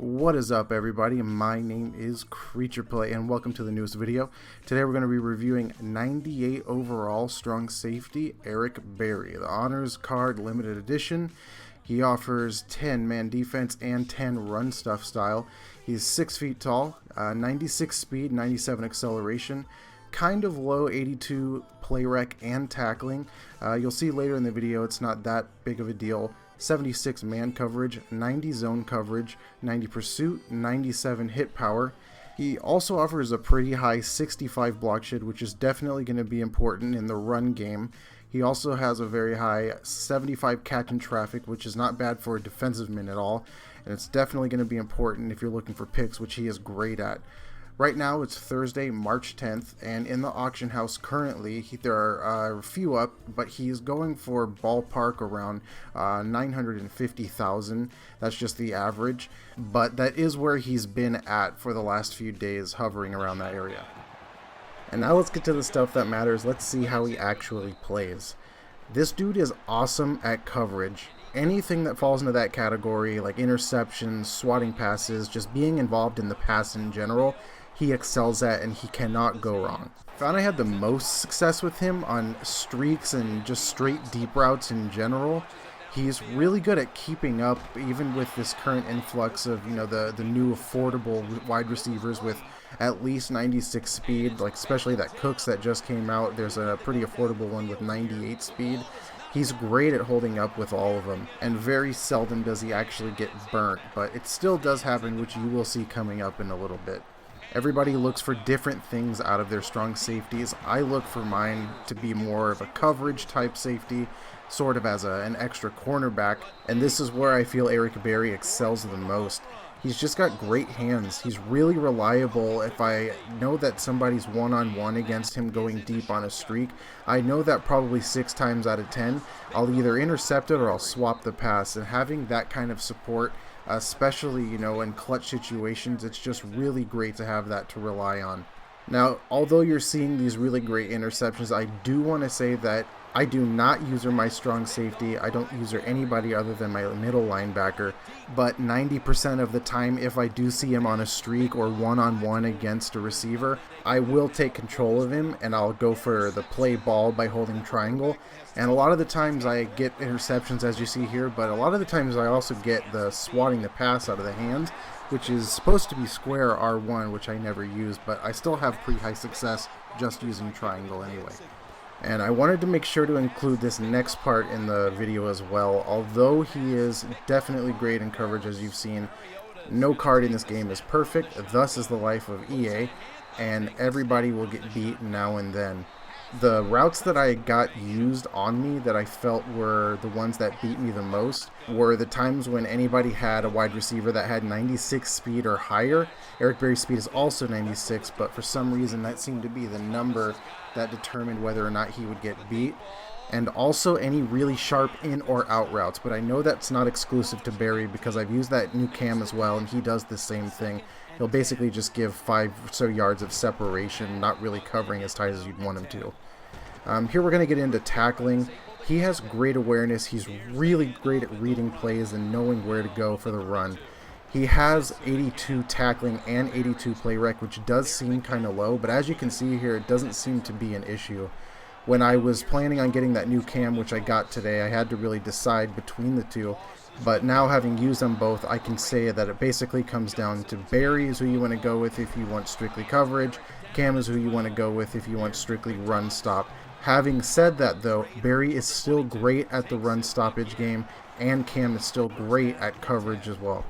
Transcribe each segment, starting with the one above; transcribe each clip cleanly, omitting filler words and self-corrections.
What is up, everybody? My name is Creature Play and welcome to the newest video. Today we're going to be reviewing 98 overall strong safety Eric Berry, the honors card limited edition. He offers 10 man defense and 10 run stuff style. He's 6 feet tall, 96 speed, 97 acceleration, kind of low 82 play rec and tackling. You'll see later in the video it's not that big of a deal. 76 man coverage, 90 zone coverage, 90 pursuit, 97 hit power. He also offers a pretty high 65 block shed, which is definitely going to be important in the run game. He also has a very high 75 catch in traffic, which is not bad for a defensive min at all, and it's definitely going to be important if you're looking for picks, which he is great at. Right now it's Thursday, March 10th, and in the auction house currently there are a few up, but he's going for ballpark around 950,000. That's just the average, but that is where he's been at for the last few days, hovering around that area. And now let's get to the stuff that matters. Let's see how he actually plays. This dude is awesome at coverage. Anything that falls into that category, like interceptions, swatting passes, just being involved in the pass in general, he excels at, and he cannot go wrong. Found I had the most success with him on streaks and just straight deep routes in general. He's really good at keeping up, even with this current influx of, the new affordable wide receivers with at least 96 speed, like especially that Cooks that just came out. There's a pretty affordable one with 98 speed. He's great at holding up with all of them, and very seldom does he actually get burnt, but it still does happen, which you will see coming up in a little bit. Everybody looks for different things out of their strong safeties. I look for mine to be more of a coverage type safety, sort of as an extra cornerback, and this is where I feel Eric Berry excels the most. He's just got great hands. He's really reliable. If I know that somebody's one-on-one against him going deep on a streak, I know that probably 6 times out of 10, I'll either intercept it or I'll swap the pass. And having that kind of support, especially, in clutch situations, it's just really great to have that to rely on. Now, although you're seeing these really great interceptions, I do want to say that I do not use her my strong safety. I don't use her anybody other than my middle linebacker, but 90% of the time, if I do see him on a streak or one-on-one against a receiver, I will take control of him and I'll go for the play ball by holding triangle. And a lot of the times I get interceptions, as you see here, but a lot of the times I also get the swatting the pass out of the hand, which is supposed to be square R1, which I never use, but I still have pretty high success just using triangle anyway. And I wanted to make sure to include this next part in the video as well. Although he is definitely great in coverage, as you've seen, no card in this game is perfect. Thus is the life of EA, and everybody will get beat now and then. The routes that I got used on me that I felt were the ones that beat me the most were the times when anybody had a wide receiver that had 96 speed or higher. Eric Berry's speed is also 96, but for some reason that seemed to be the number that determined whether or not he would get beat. And also any really sharp in or out routes, but I know that's not exclusive to Berry because I've used that new cam as well, and he does the same thing. He'll basically just give 5 or so yards of separation, not really covering as tight as you'd want him to. Here we're going to get into tackling. He has great awareness. He's really great at reading plays and knowing where to go for the run. He has 82 tackling and 82 play rec, which does seem kind of low, but as you can see here, it doesn't seem to be an issue. When I was planning on getting that new cam, which I got today, I had to really decide between the two. But now, having used them both, I can say that it basically comes down to Berry is who you want to go with if you want strictly coverage. Cam is who you want to go with if you want strictly run stop. Having said that, though, Berry is still great at the run stoppage game, and Cam is still great at coverage as well.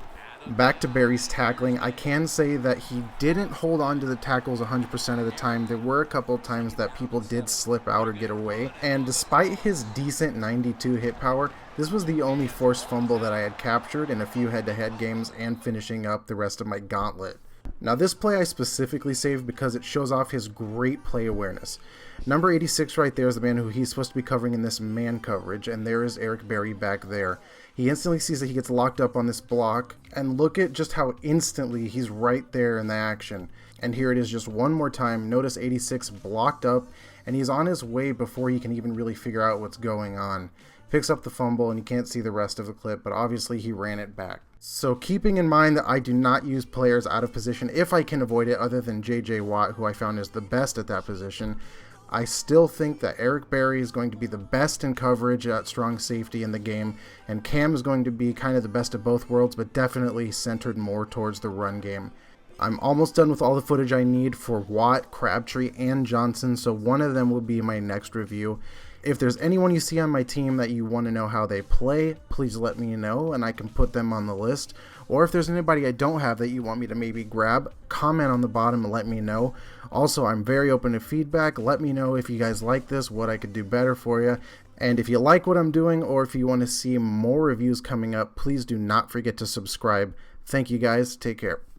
Back to Berry's tackling, I can say that he didn't hold on to the tackles 100% of the time. There were a couple times that people did slip out or get away, and despite his decent 92 hit power, this was the only forced fumble that I had captured in a few head-to-head games and finishing up the rest of my gauntlet. Now this play I specifically saved because it shows off his great play awareness. Number 86 right there is the man who he's supposed to be covering in this man coverage, and there is Eric Berry back there. He instantly sees that he gets locked up on this block, and look at just how instantly he's right there in the action. And here it is just one more time. Notice 86 blocked up, and he's on his way before he can even really figure out what's going on. Picks up the fumble, and you can't see the rest of the clip, but obviously he ran it back. So keeping in mind that I do not use players out of position if I can avoid it, other than JJ Watt, who I found is the best at that position, I still think that Eric Berry is going to be the best in coverage at strong safety in the game, and Cam is going to be kind of the best of both worlds, but definitely centered more towards the run game. I'm almost done with all the footage I need for Watt, Crabtree, and Johnson, so one of them will be my next review. If there's anyone you see on my team that you want to know how they play, please let me know and I can put them on the list. Or if there's anybody I don't have that you want me to maybe grab, comment on the bottom and let me know. Also, I'm very open to feedback. Let me know if you guys like this, what I could do better for you. And if you like what I'm doing, or if you want to see more reviews coming up, please do not forget to subscribe. Thank you guys. Take care.